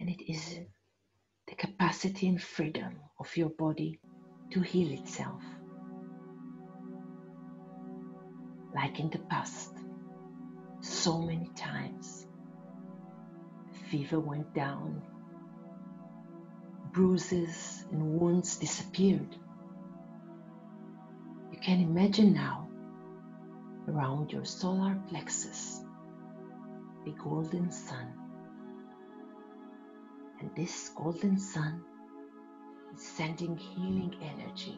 And it is the capacity and freedom of your body to heal itself. Like in the past, so many times, the fever went down, bruises and wounds disappeared. You can imagine now, around your solar plexus, a golden sun. And this golden sun is sending healing energy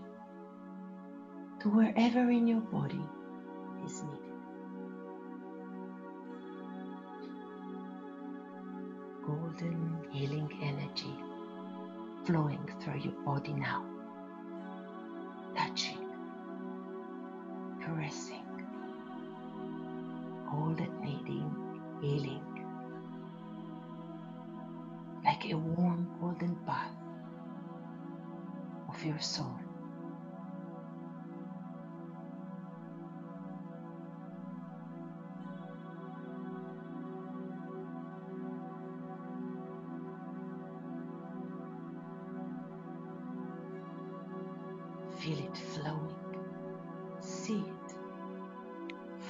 to wherever in your body it is needed. golden healing energy flowing through your body now, touching, caressing all that needing healing, like a warm golden bath of your soul. Feel it flowing, see it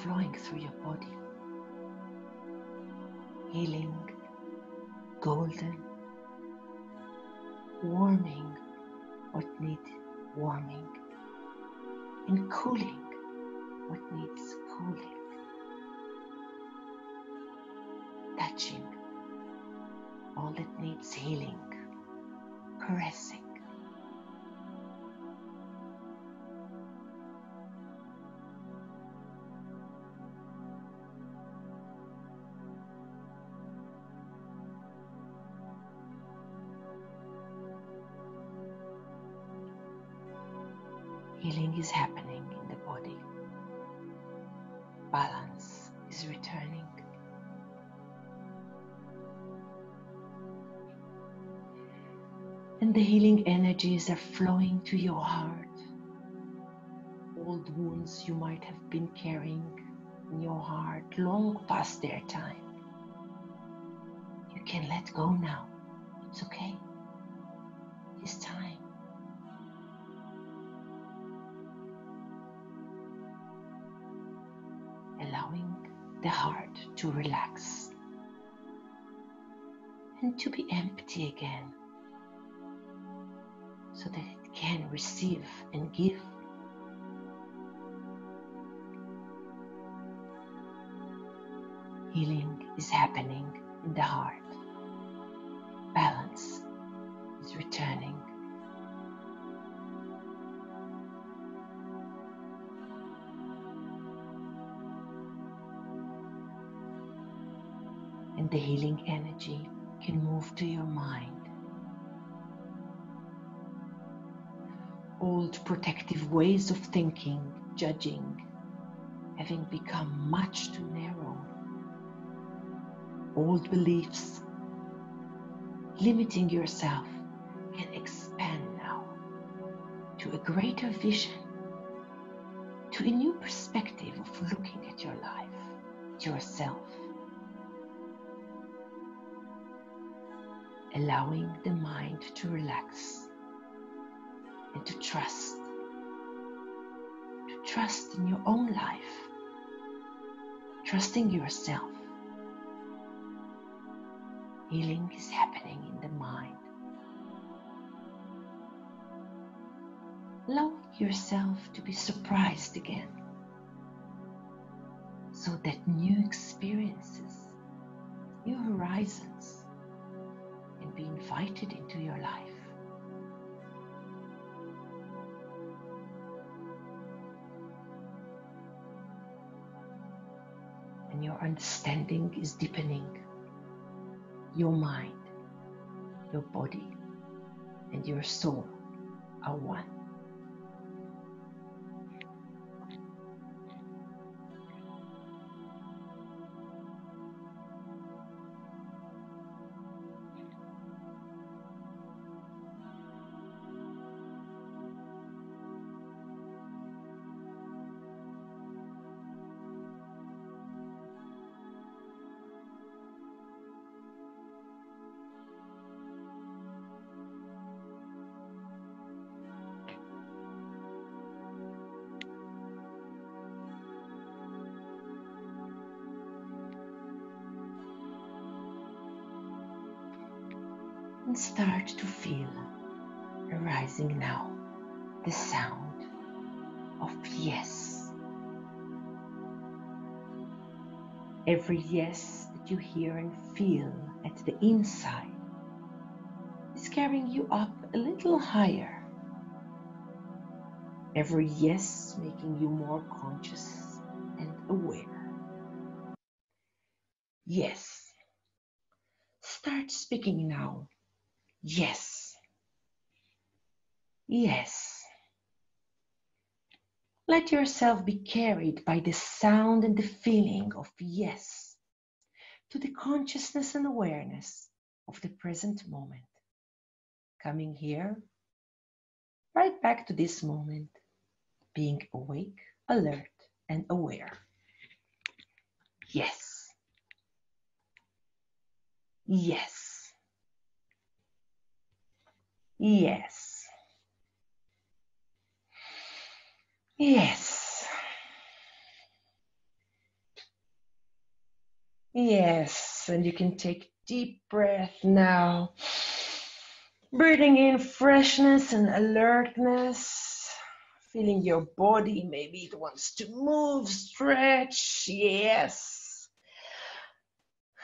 flowing through your body, healing, golden, warming what needs warming, and cooling what needs cooling, touching all that needs healing, caressing. Healing is happening in the body. Balance is returning. And the healing energies are flowing to your heart. Old wounds you might have been carrying in your heart long past their time. You can let go now. It's okay. It's time. Allowing the heart to relax and to be empty again, so that it can receive and give. Healing is happening in the heart. Balance is returning. And the healing energy can move to your mind. Old protective ways of thinking, judging, having become much too narrow. Old beliefs, limiting yourself, can expand now to a greater vision, to a new perspective of looking at your life, at yourself. Allowing the mind to relax and to trust in your own life, trusting yourself. Healing is happening in the mind. Allow yourself to be surprised again, so that new experiences, new horizons can be invited into your life. And your understanding is deepening. Your mind, your body, and your soul are one. And start to feel arising now the sound of yes. Every yes that you hear and feel at the inside is carrying you up a little higher. Every yes making you more conscious and aware. Yes. Start speaking now. Yes. Yes. Let yourself be carried by the sound and the feeling of yes to the consciousness and awareness of the present moment. Coming here, right back to this moment, being awake, alert, and aware. Yes. Yes. Yes. Yes. Yes. And you can take deep breath now. Breathing in freshness and alertness. Feeling your body. Maybe it wants to move, stretch. Yes.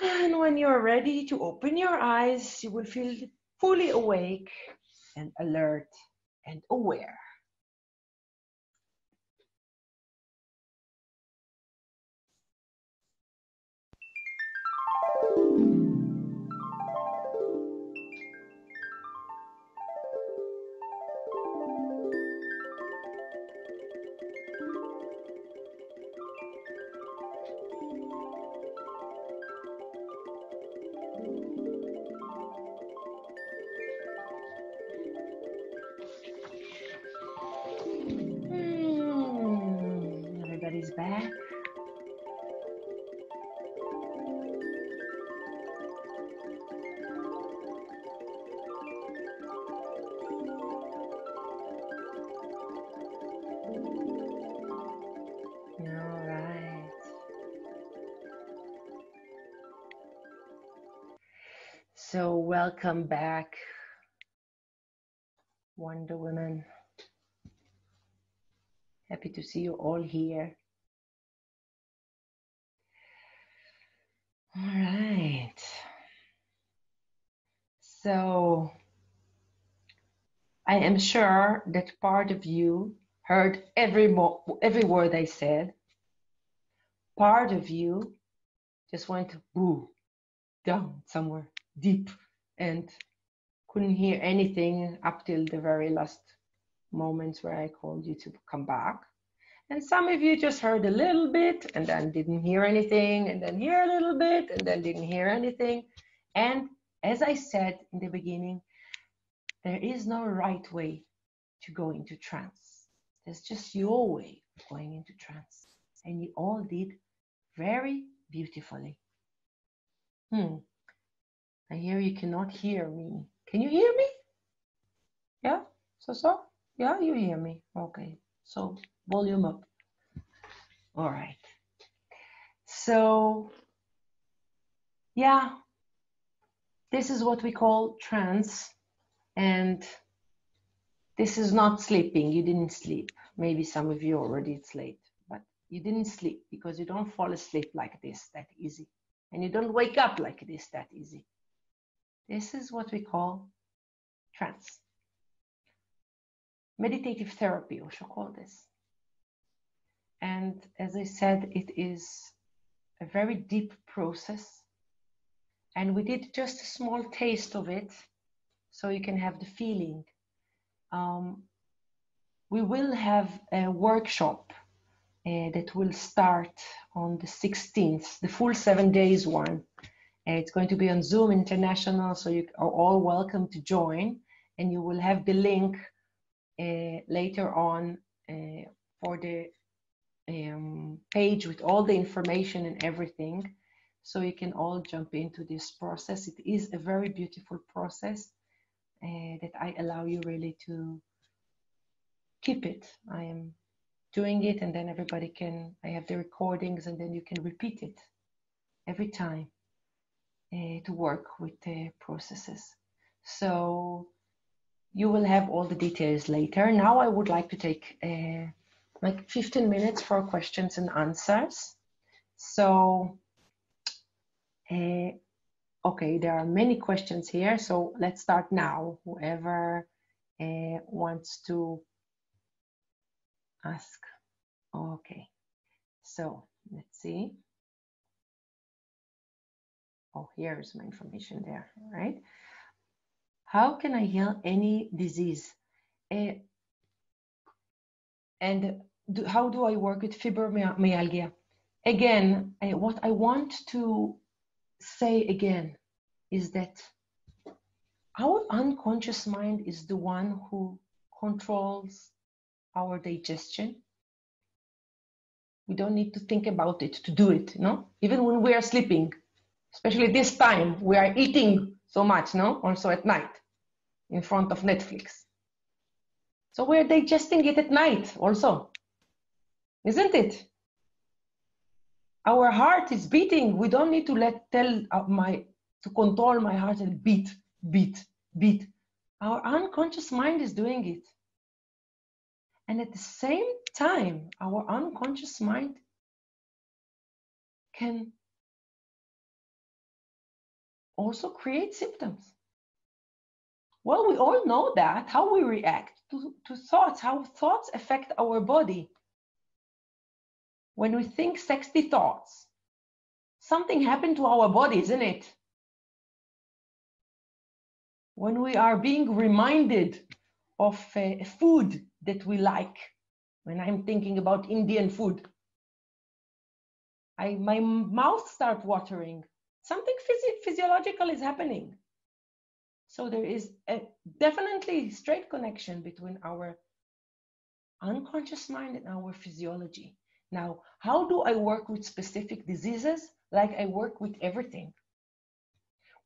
And when you're ready to open your eyes, you will feel fully awake and alert and aware. Everybody's back. All right. So welcome back, Wonder Woman. Happy to see you all here. All right. So I am sure that part of you heard every word I said. Part of you just went down somewhere deep and couldn't hear anything up till the very last moments where I called you to come back. And some of you just heard a little bit and then didn't hear anything, and then hear a little bit and then didn't hear anything. And as I said in the beginning, there is no right way to go into trance. There's just your way of going into trance. And you all did very beautifully. I hear you cannot hear me. Can you hear me? Yeah? So? Yeah, you hear me. Okay. So volume up. All right. So, yeah, this is what we call trance. And this is not sleeping. You didn't sleep. Maybe some of you already it's late, but you didn't sleep because you don't fall asleep like this that easy. And you don't wake up like this that easy. This is what we call trance. Meditative therapy, we should call this. And as I said, it is a very deep process. And we did just a small taste of it so you can have the feeling. We will have a workshop that will start on the 16th, the full 7 days one. It's going to be on Zoom International, so you are all welcome to join. And you will have the link later on for the page with all the information and everything. So you can all jump into this process. It is a very beautiful process that I allow you really to keep it. I am doing it, and then everybody can, I have the recordings, and then you can repeat it every time to work with the processes. So you will have all the details later. Now I would like to take like 15 minutes for questions and answers. So, okay, there are many questions here. So let's start now. Whoever wants to ask. Okay, so let's see. Oh, here's my information there, right? How can I heal any disease? And how do I work with fibromyalgia? Again, what I want to say again is that our unconscious mind is the one who controls our digestion. We don't need to think about it to do it, no? Even when we are sleeping, especially this time, we are eating so much, no? Also at night, in front of Netflix. So we're digesting it at night also, isn't it? Our heart is beating. We don't need to to control my heart and beat, beat, beat. Our unconscious mind is doing it. And at the same time, our unconscious mind can also create symptoms. Well, we all know that, how we react to thoughts, how thoughts affect our body. When we think sexy thoughts, something happened to our body, isn't it? When we are being reminded of food that we like, when I'm thinking about Indian food, my mouth starts watering. Something physiological is happening. So there is a definitely straight connection between our unconscious mind and our physiology. Now, how do I work with specific diseases? Like I work with everything.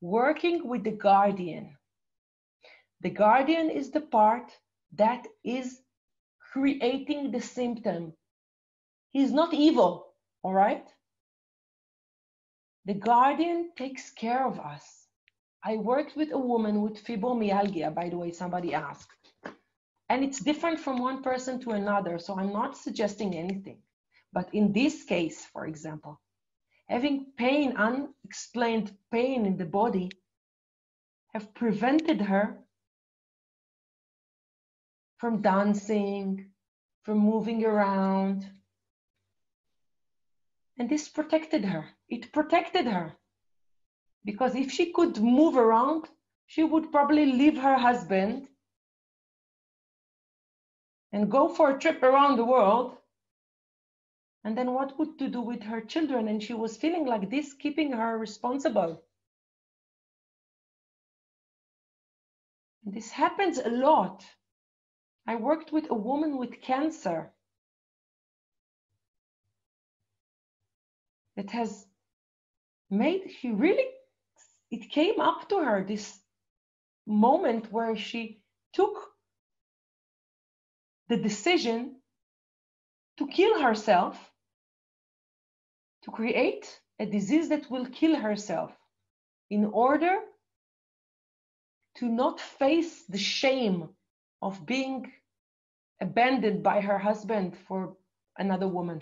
Working with the guardian. The guardian is the part that is creating the symptom. He's not evil, all right? The guardian takes care of us. I worked with a woman with fibromyalgia, by the way, somebody asked. And it's different from one person to another, so I'm not suggesting anything. But in this case, for example, having pain, unexplained pain in the body, have prevented her from dancing, from moving around. And this protected her. It protected her. Because if she could move around, she would probably leave her husband and go for a trip around the world. And then what would to do with her children? And she was feeling like this, keeping her responsible. And this happens a lot. I worked with a woman with cancer that has it came up to her, this moment where she took the decision to kill herself, to create a disease that will kill herself in order to not face the shame of being abandoned by her husband for another woman.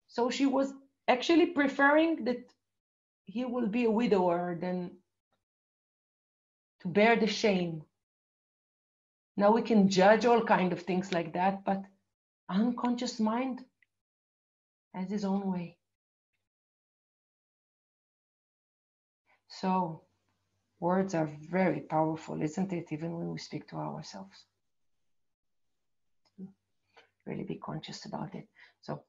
So she was actually preferring that he will be a widower than to bear the shame. Now we can judge all kind of things like that, but unconscious mind has his own way. So words are very powerful, isn't it? Even when we speak to ourselves. Really be conscious about it. So